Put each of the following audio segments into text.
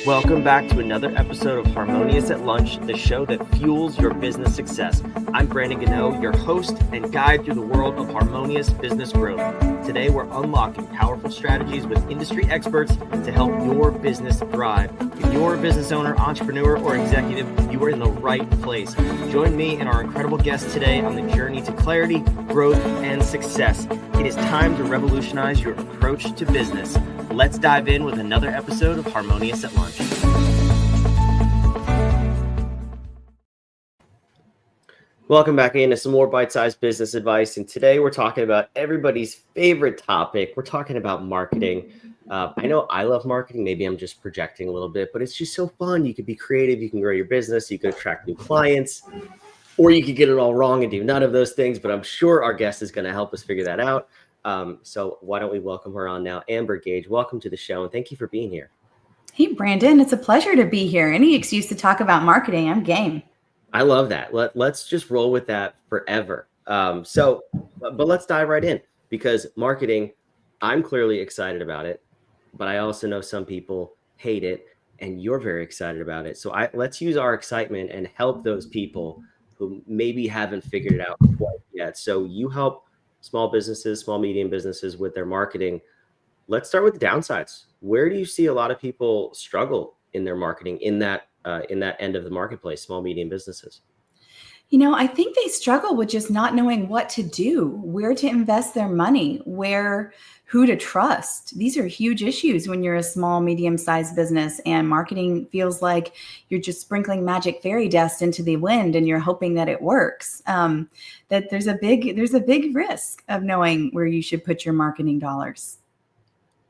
Welcome back to another episode of Harmonious at Lunch, the show that fuels your business success. I'm Brandon Gano, your host and guide through the world of harmonious business growth. Today, we're unlocking powerful strategies with industry experts to help your business thrive. If you're a business owner, entrepreneur, or executive, you are in the right place. Join me and our incredible guest today on the journey to clarity, growth, and success. It is time to revolutionize your approach to business. Let's dive in with another episode of Harmonious at Lunch. Welcome back into some more bite-sized business advice. And today we're talking about everybody's favorite topic. We're talking about marketing. I know I love marketing. Maybe I'm just projecting a little bit, but it's just so fun. You can be creative. You can grow your business. You can attract new clients, or you could get it all wrong and do none of those things. But I'm sure our guest is going to help us figure that out. So why don't we welcome her on now? Amber Gaige, welcome to the show, and thank you for being here. Hey, Brandon, it's a pleasure to be here. Any excuse to talk about marketing, I'm game. I love that. Let's just roll with that forever. But let's dive right in, because marketing, I'm clearly excited about it, but I also know some people hate it, and you're very excited about it. So let's use our excitement and help those people who maybe haven't figured it out quite yet. So you help small businesses, small, medium businesses with their marketing. Let's start with the downsides. Where do you see a lot of people struggle in their marketing in that end of the marketplace, small, medium businesses? You know, I think they struggle with just not knowing what to do, where to invest their money, who to trust. These are huge issues when you're a small, medium-sized business, and marketing feels like you're just sprinkling magic fairy dust into the wind and you're hoping that it works. That there's a big risk of knowing where you should put your marketing dollars.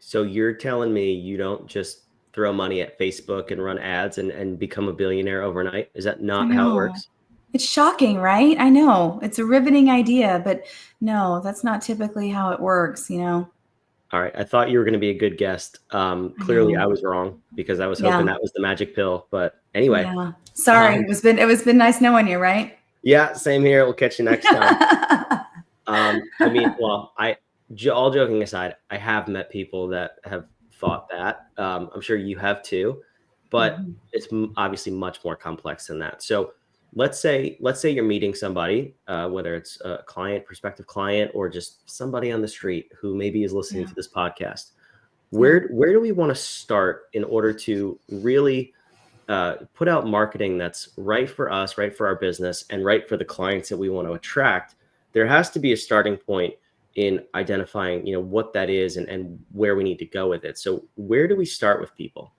So you're telling me you don't just throw money at Facebook and run ads and become a billionaire overnight? Is that not how it works? It's shocking, right? I know. It's a riveting idea, but no, that's not typically how it works, you know? All right. I thought you were going to be a good guest. Clearly I was wrong, because I was hoping that was the magic pill. But anyway. Yeah. Sorry. It was been nice knowing you, right? Yeah, same here. We'll catch you next time. All joking aside, I have met people that have thought that. I'm sure you have too, but it's obviously much more complex than that. So let's say you're meeting somebody, whether it's a client, prospective client, or just somebody on the street who maybe is listening to this podcast. Where do we want to start in order to really put out marketing that's right for us, right for our business, and right for the clients that we want to attract? There has to be a starting point in identifying, what that is and where we need to go with it. So where do we start with people?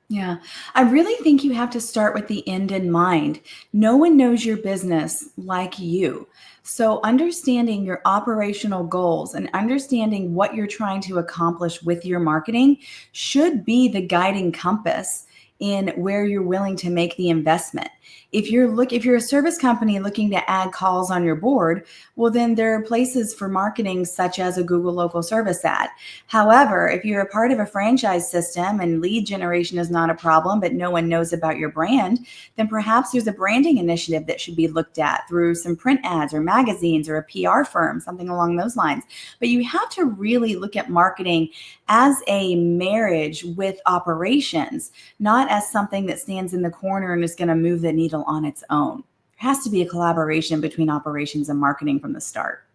Yeah, I really think you have to start with the end in mind. No one knows your business like you. So understanding your operational goals and understanding what you're trying to accomplish with your marketing should be the guiding compass in where you're willing to make the investment. If you're a service company looking to add calls on your board, well, then there are places for marketing such as a Google local service ad. However, if you're a part of a franchise system and lead generation is not a problem, but no one knows about your brand, then perhaps there's a branding initiative that should be looked at through some print ads or magazines or a PR firm, something along those lines. But you have to really look at marketing as a marriage with operations, not as something that stands in the corner and is going to move the needle on its own. There has to be a collaboration between operations and marketing from the start.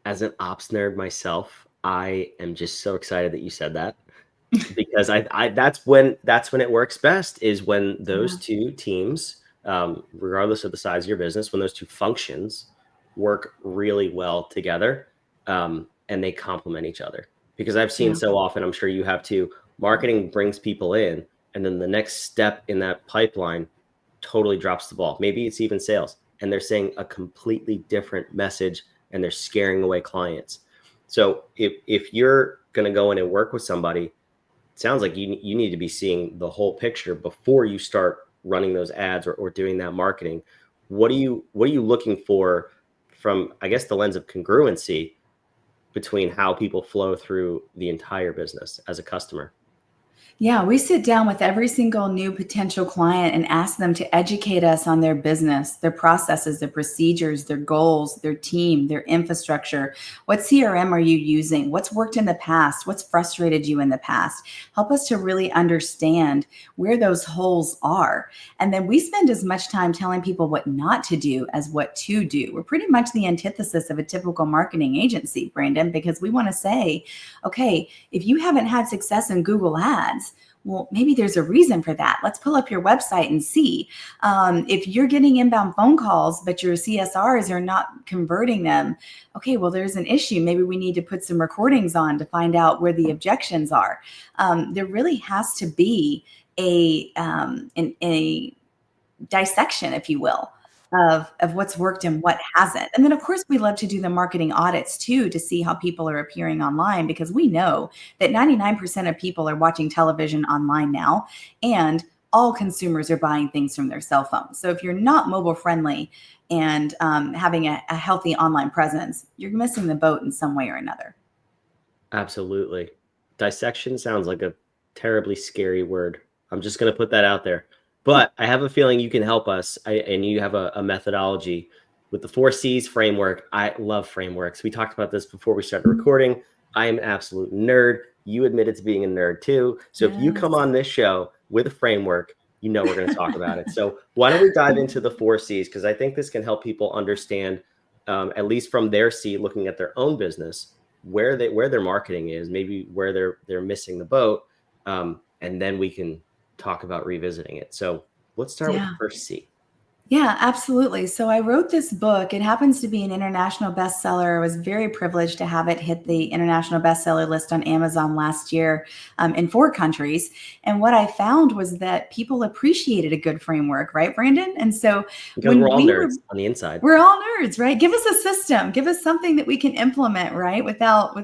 As an ops nerd myself, I am just so excited that you said that, because that's when it works best, is when those two teams, regardless of the size of your business, when those two functions work really well together, and they complement each other. Because I've seen so often, I'm sure you have too, marketing brings people in, and then the next step in that pipeline totally drops the ball. Maybe it's even sales, and they're saying a completely different message, and they're scaring away clients. So if you're going to go in and work with somebody, it sounds like you need to be seeing the whole picture before you start running those ads or doing that marketing. What are you looking for from, I guess, the lens of congruency between how people flow through the entire business as a customer? Yeah, we sit down with every single new potential client and ask them to educate us on their business, their processes, their procedures, their goals, their team, their infrastructure. What CRM are you using? What's worked in the past? What's frustrated you in the past? Help us to really understand where those holes are. And then we spend as much time telling people what not to do as what to do. We're pretty much the antithesis of a typical marketing agency, Brandon, because we want to say, okay, if you haven't had success in Google Ads, well, maybe there's a reason for that. Let's pull up your website and see. If you're getting inbound phone calls, but your CSRs are not converting them, okay, well, there's an issue. Maybe we need to put some recordings on to find out where the objections are. There really has to be a dissection, if you will, of what's worked and what hasn't. And then of course we love to do the marketing audits too to see how people are appearing online, because we know that 99% of people are watching television online now, and all consumers are buying things from their cell phones. So if you're not mobile friendly and having a healthy online presence, you're missing the boat in some way or another. Absolutely. Dissection sounds like a terribly scary word. I'm just going to put that out there. But I have a feeling you can help us, and you have a methodology with the 4 C's framework. I love frameworks. We talked about this before we started recording. I am an absolute nerd. You admitted to being a nerd too. So if you come Yes. on this show with a framework, you know we're going to talk about it. So why don't we dive into the 4 C's? Because I think this can help people understand, at least from their seat, looking at their own business, where their marketing is, maybe where they're missing the boat, and then we can talk about revisiting it. So let's start with the Yeah. first C. Yeah, absolutely. So I wrote this book. It happens to be an international bestseller. I was very privileged to have it hit the international bestseller list on Amazon last year, in 4 countries. And what I found was that people appreciated a good framework, right, Brandon? And so Because we're when all we were nerds on the inside. we're all nerds, right? Give us a system. Give us something that we can implement, right? Without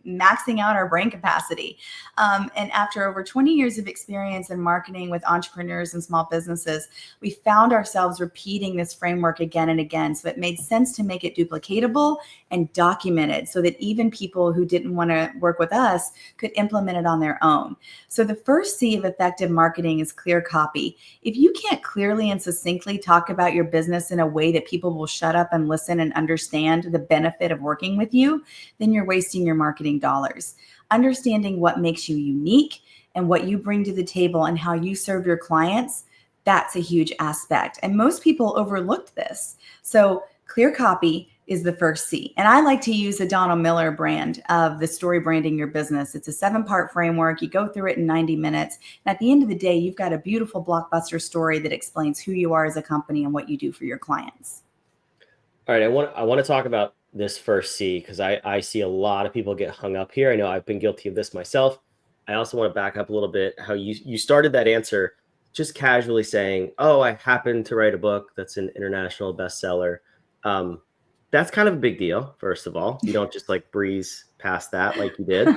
maxing out our brain capacity. And after over 20 years of experience in marketing with entrepreneurs and small businesses, we found ourselves repeating this framework again and again. So it made sense to make it duplicatable and documented so that even people who didn't want to work with us could implement it on their own. So the first C of effective marketing is clear copy. If you can't clearly and succinctly talk about your business in a way that people will shut up and listen and understand the benefit of working with you, then you're wasting your marketing dollars. Understanding what makes you unique and what you bring to the table and how you serve your clients, that's a huge aspect. And most people overlooked this. So clear copy is the first C. And I like to use the Donald Miller brand of the story branding your business. It's a 7-part framework. You go through it in 90 minutes. And at the end of the day, you've got a beautiful blockbuster story that explains who you are as a company and what you do for your clients. All right, I want to talk about this first C, because I see a lot of people get hung up here. I know I've been guilty of this myself. I also want to back up a little bit. How you started that answer just casually saying, "Oh, I happen to write a book that's an international bestseller." That's kind of a big deal. First of all, you don't just like breeze past that like you did.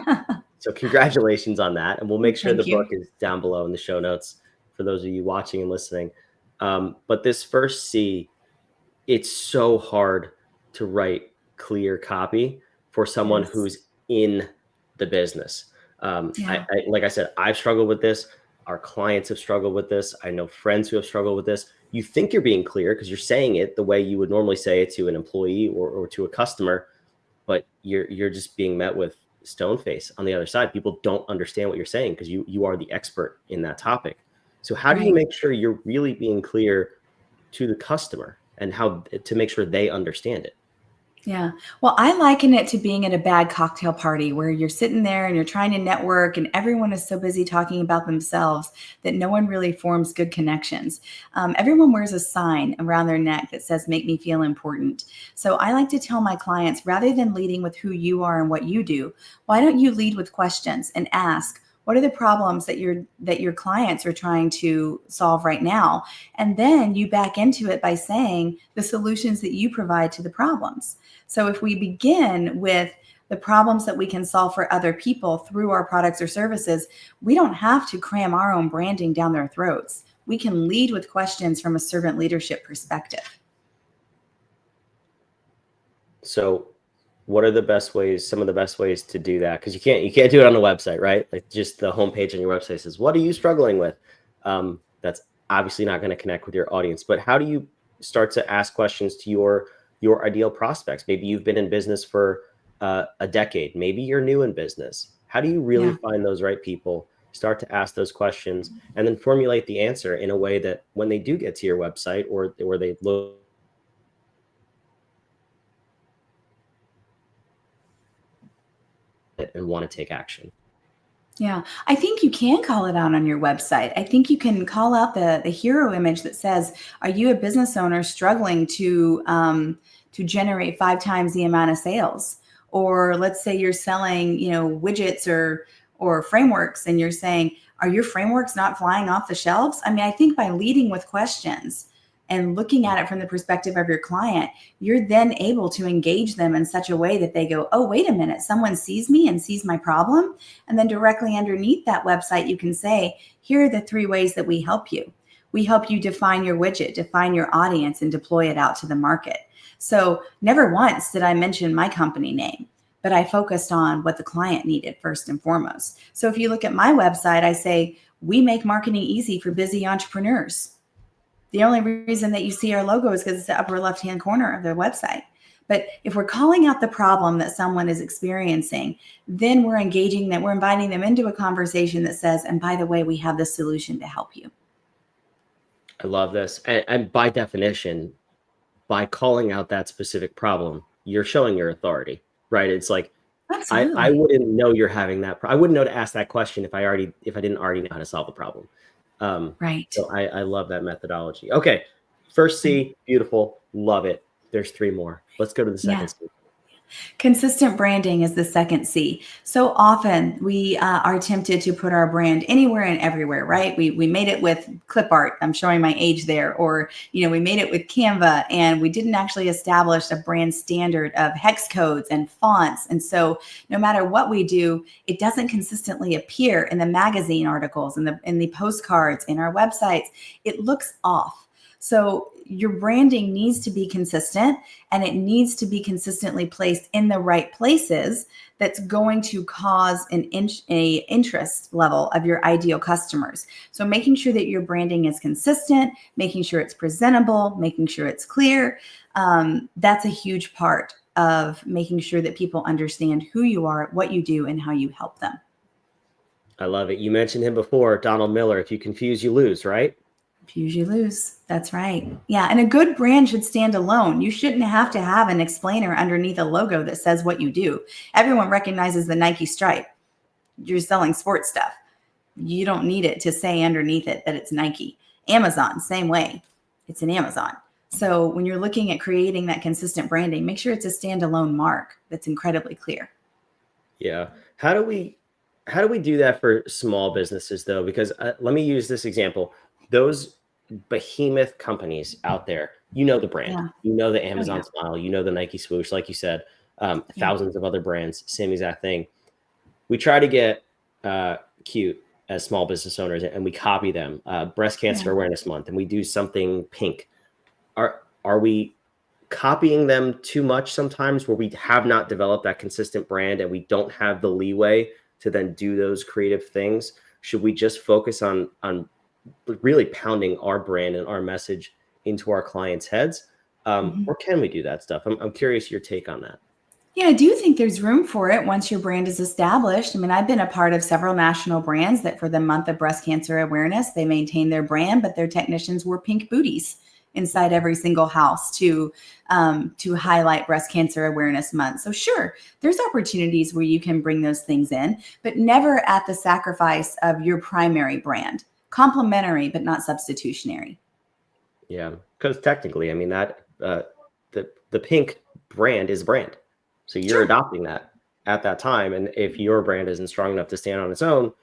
So congratulations on that, and we'll make sure the Thank book you. is down below in the show notes for those of you watching and listening. But this first C, it's so hard to write clear copy for someone Yes. who's in the business. Yeah. Like I said, I've struggled with this. Our clients have struggled with this. I know friends who have struggled with this. You think you're being clear because you're saying it the way you would normally say it to an employee or to a customer, but you're just being met with stone face on the other side. People don't understand what you're saying because you are the expert in that topic. So how do you Right. make sure you're really being clear to the customer and how to make sure they understand it? Yeah. Well, I liken it to being at a bad cocktail party where you're sitting there and you're trying to network and everyone is so busy talking about themselves that no one really forms good connections. Everyone wears a sign around their neck that says, make me feel important. So I like to tell my clients, rather than leading with who you are and what you do, why don't you lead with questions and ask, what are the problems that your clients are trying to solve right now? And then you back into it by saying the solutions that you provide to the problems. So if we begin with the problems that we can solve for other people through our products or services, we don't have to cram our own branding down their throats. We can lead with questions from a servant leadership perspective. So What are the best ways, some of the best ways to do that? Because you can't do it on the website, right? Like just the homepage on your website says, "What are you struggling with?" That's obviously not going to connect with your audience. But how do you start to ask questions to your ideal prospects? Maybe you've been in business for a decade. Maybe you're new in business. How do you really Yeah. find those right people? Start to ask those questions and then formulate the answer in a way that when they do get to your website or where they look at it and want to take action. Yeah, I think you can call it out on your website. I think you can call out the hero image that says, "Are you a business owner struggling to generate 5 times the amount of sales?" Or let's say you're selling, widgets or frameworks, and you're saying, "Are your frameworks not flying off the shelves?" I mean, I think by leading with questions and looking at it from the perspective of your client, you're then able to engage them in such a way that they go, "Oh, wait a minute, someone sees me and sees my problem." And then directly underneath that website, you can say, "Here are the 3 ways that we help you. We help you define your widget, define your audience, and deploy it out to the market." So never once did I mention my company name, but I focused on what the client needed first and foremost. So if you look at my website, I say, "We make marketing easy for busy entrepreneurs." The only reason that you see our logo is because it's the upper left-hand corner of the website. But if we're calling out the problem that someone is experiencing, then we're engaging them, we're inviting them into a conversation that says, "And by the way, we have this solution to help you." I love this. And by definition, by calling out that specific problem, you're showing your authority, right? It's like I Absolutely. wouldn't know you're having that. I wouldn't know to ask that question if I didn't already know how to solve the problem. Right. So I love that methodology. Okay, first C, beautiful, love it. There's three more. Let's go to the second Yeah. C. Consistent branding is the second C. So often we are tempted to put our brand anywhere and everywhere, right? We made it with clip art. I'm showing my age there. Or, we made it with Canva and we didn't actually establish a brand standard of hex codes and fonts. And so no matter what we do, it doesn't consistently appear in the magazine articles, in the postcards, in our websites. It looks off. So your branding needs to be consistent, and it needs to be consistently placed in the right places that's going to cause a interest level of your ideal customers. So making sure that your branding is consistent, making sure it's presentable, making sure it's clear, that's a huge part of making sure that people understand who you are, what you do, and how you help them. I love it. You mentioned him before, Donald Miller. If you confuse, you lose, right? Fuse you lose. That's right. Yeah. And a good brand should stand alone. You shouldn't have to have an explainer underneath a logo that says what you do. Everyone recognizes the Nike stripe. You're selling sports stuff. You don't need it to say underneath it that it's Nike. Amazon, same way. It's an Amazon. So when you're looking at creating that consistent branding, make sure it's a standalone mark that's incredibly clear. Yeah. How do we do that for small businesses though? Because let me use this example. Those behemoth companies out there, you know the brand, Yeah. you know the Oh, Amazon yeah. smile, you know the Nike swoosh, like you said, Yeah. thousands of other brands, same exact thing. We try to get cute as small business owners and we copy them. Breast Yeah. Cancer Awareness Month, and we do something pink. Are we copying them too much sometimes where we have not developed that consistent brand and we don't have the leeway to then do those creative things? Should we just focus on really pounding our brand and our message into our clients' heads? Mhm. Or can we do that stuff? I'm curious your take on that. Yeah, I do think there's room for it once your brand is established. I mean, I've been a part of several national brands that for the month of breast cancer awareness, they maintained their brand, but their technicians wore pink booties inside every single house to highlight breast cancer awareness month. So sure, there's opportunities where you can bring those things in, but never at the sacrifice of your primary brand. Complementary, but not substitutionary. Yeah, because technically, I mean that the pink brand is brand, so you're Sure. adopting that at that time. And if your brand isn't strong enough to stand on its own,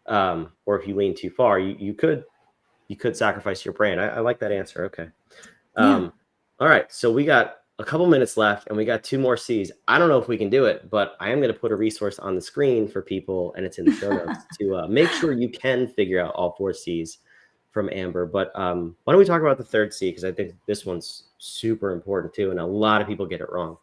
or if you lean too far, you could sacrifice your brand. I like that answer. Okay. Yeah. All right. So we got a couple minutes left, and we got two more C's. I don't know if we can do it, but I am going to put a resource on the screen for people, and it's in the show notes to make sure you can figure out all four C's from Amber. But why don't we talk about the third C? Because I think this one's super important too, and a lot of people get it wrong.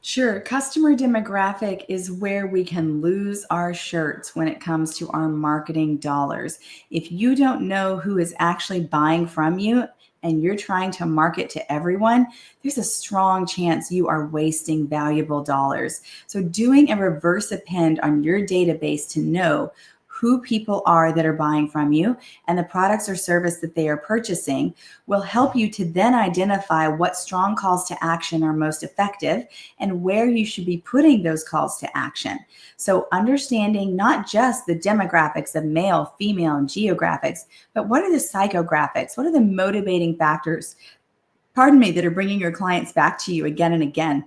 Sure. Customer demographic is where we can lose our shirts when it comes to our marketing dollars. If you don't know who is actually buying from you and you're trying to market to everyone, there's a strong chance you are wasting valuable dollars. So, doing a reverse append on your database to know who people are that are buying from you and the products or service that they are purchasing will help you to then identify what strong calls to action are most effective and where you should be putting those calls to action. So, understanding not just the demographics of male, female, and geographics, but what are the psychographics? What are the motivating factors, that are bringing your clients back to you again and again?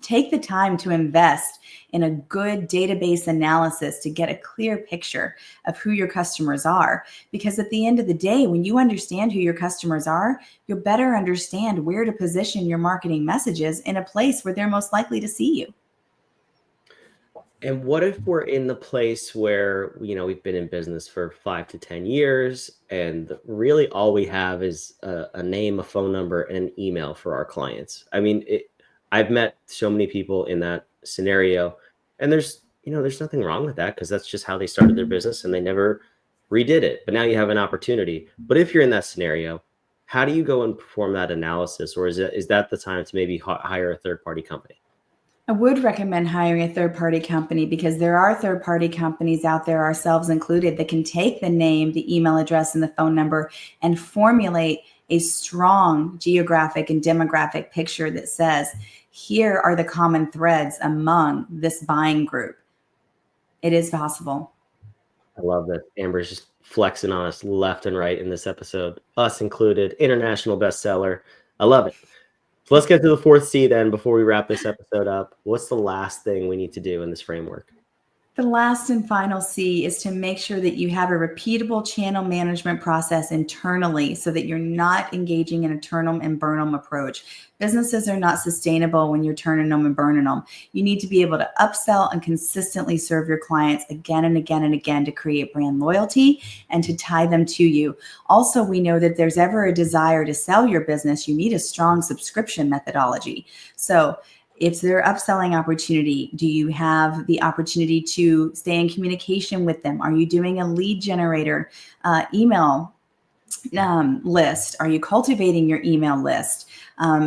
Take the time to invest in a good database analysis to get a clear picture of who your customers are. Because at the end of the day, when you understand who your customers are, you'll better understand where to position your marketing messages in a place where they're most likely to see you. And what if we're in the place where, we've been in business for 5 to 10 years, and really all we have is a name, a phone number, and an email for our clients? I mean, I've met so many people in that scenario, and there's nothing wrong with that because that's just how they started their business and they never redid it. But now you have an opportunity. But if you're in that scenario, how do you go and perform that analysis, or is that the time to maybe hire a third party company? I would recommend hiring a third party company because there are third party companies out there, ourselves included, that can take the name, the email address, and the phone number and formulate a strong geographic and demographic picture that says, here are the common threads among this buying group. It is possible. I love that Amber's just flexing on us left and right in this episode, us included, international bestseller. I love it. So let's get to the fourth C then before we wrap this episode up. What's the last thing we need to do in this framework? The last and final C is to make sure that you have a repeatable channel management process internally so that you're not engaging in a turn 'em and burn 'em approach. Businesses are not sustainable when you're turning them and burning them. You need to be able to upsell and consistently serve your clients again and again and again to create brand loyalty and to tie them to you. Also, we know that there's ever a desire to sell your business, you need a strong subscription methodology. So, if their upselling opportunity, do you have the opportunity to stay in communication with them? Are you doing a lead generator email list? Are you cultivating your email list?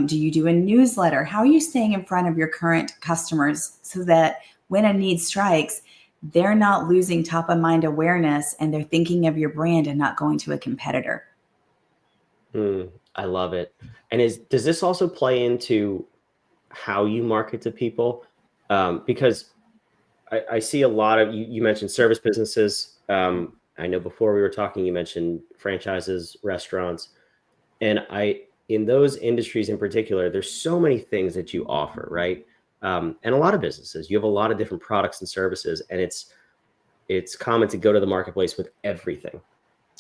Do you do a newsletter? How are you staying in front of your current customers so that when a need strikes, they're not losing top of mind awareness and they're thinking of your brand and not going to a competitor? I love it. And does this also play into how you market to people? Because I see a lot of you mentioned service businesses. I know before we were talking, you mentioned franchises, restaurants, and in those industries in particular, there's so many things that you offer, right? And a lot of businesses, you have a lot of different products and services, and it's common to go to the marketplace with everything.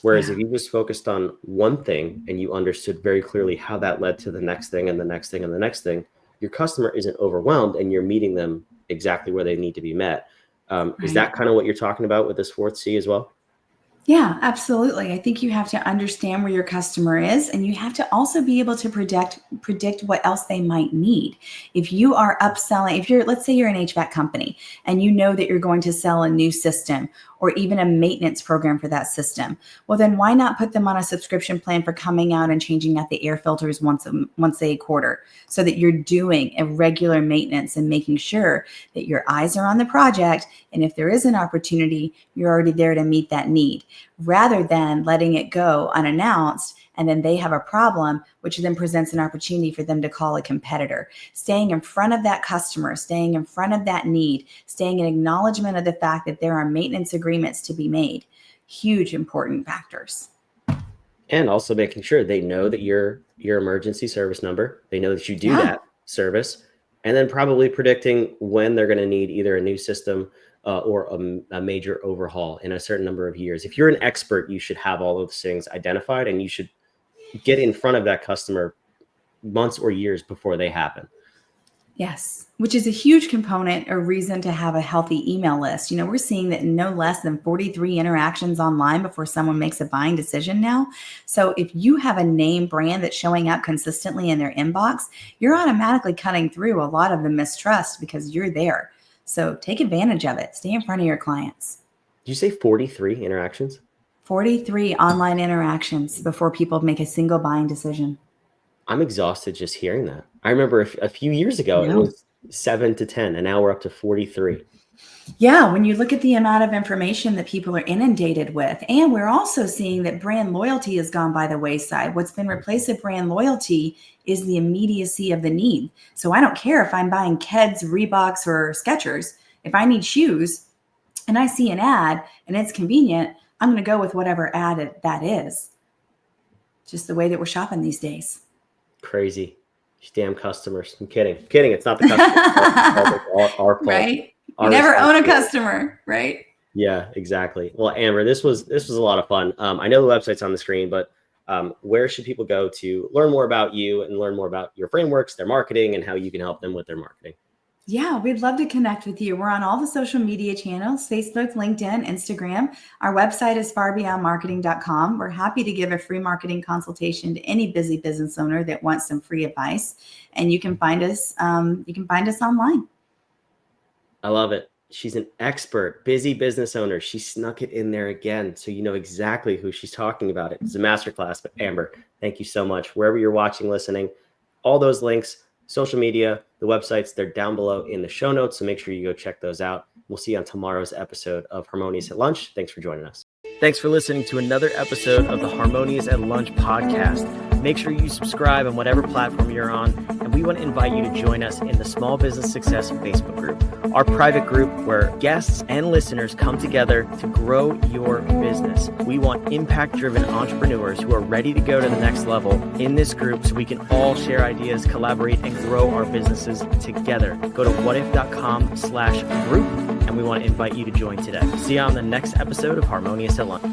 Whereas Yeah. if you just focused on one thing and you understood very clearly how that led to the next thing and the next thing and the next thing, your customer isn't overwhelmed and you're meeting them exactly where they need to be met. Is Right. that kind of what you're talking about with this fourth C as well? Yeah, absolutely. I think you have to understand where your customer is and you have to also be able to predict what else they might need. If you are upselling, if you're let's say you're an HVAC company and you know that you're going to sell a new system or even a maintenance program for that system, well then why not put them on a subscription plan for coming out and changing out the air filters once a quarter so that you're doing a regular maintenance and making sure that your eyes are on the project, and if there is an opportunity, you're already there to meet that need, rather than letting it go unannounced and then they have a problem, which then presents an opportunity for them to call a competitor. Staying in front of that customer, staying in front of that need, staying in acknowledgement of the fact that there are maintenance agreements to be made. Huge important factors. And also making sure they know that your emergency service number, they know that you do Yeah. that service, and then probably predicting when they're going to need either a new system or a major overhaul in a certain number of years. If you're an expert, you should have all of those things identified, and you should get in front of that customer months or years before they happen. Yes, which is a huge component or reason to have a healthy email list. We're seeing that no less than 43 interactions online before someone makes a buying decision now. So if you have a name brand that's showing up consistently in their inbox, you're automatically cutting through a lot of the mistrust because you're there. So take advantage of it. Stay in front of your clients. Did you say 43 interactions? 43 online interactions before people make a single buying decision. I'm exhausted just hearing that. I remember a few years ago, it No. was 7 to 10, and now we're up to 43. Yeah, when you look at the amount of information that people are inundated with, and we're also seeing that brand loyalty has gone by the wayside. What's been replaced with brand loyalty is the immediacy of the need. So I don't care if I'm buying Keds, Reeboks, or Skechers. If I need shoes and I see an ad and it's convenient, I'm going to go with whatever ad that is. Just the way that we're shopping these days. Crazy. These damn customers. I'm kidding. It's not the customer. It's our fault. Right? You never own a customer, right? Yeah, exactly. Well, Amber, this was a lot of fun. I know the website's on the screen, but where should people go to learn more about you and learn more about your frameworks, their marketing, and how you can help them with their marketing? Yeah, we'd love to connect with you. We're on all the social media channels, Facebook, LinkedIn, Instagram. Our website is farbeyondmarketing.com. We're happy to give a free marketing consultation to any busy business owner that wants some free advice. And you can find us online. I love it. She's an expert, busy business owner. She snuck it in there again, so you know exactly who she's talking about. It's a masterclass. But Amber, thank you so much. Wherever you're watching, listening, all those links, social media, the websites, they're down below in the show notes. So make sure you go check those out. We'll see you on tomorrow's episode of Harmonious at Lunch. Thanks for joining us. Thanks for listening to another episode of the Harmonious at Lunch podcast. Make sure you subscribe on whatever platform you're on, and we want to invite you to join us in the Small Business Success Facebook group, our private group where guests and listeners come together to grow your business. We want impact-driven entrepreneurs who are ready to go to the next level in this group so we can all share ideas, collaborate, and grow our businesses together. Go to whatif.com/group, and we want to invite you to join today. See you on the next episode of Harmonious at Lunch.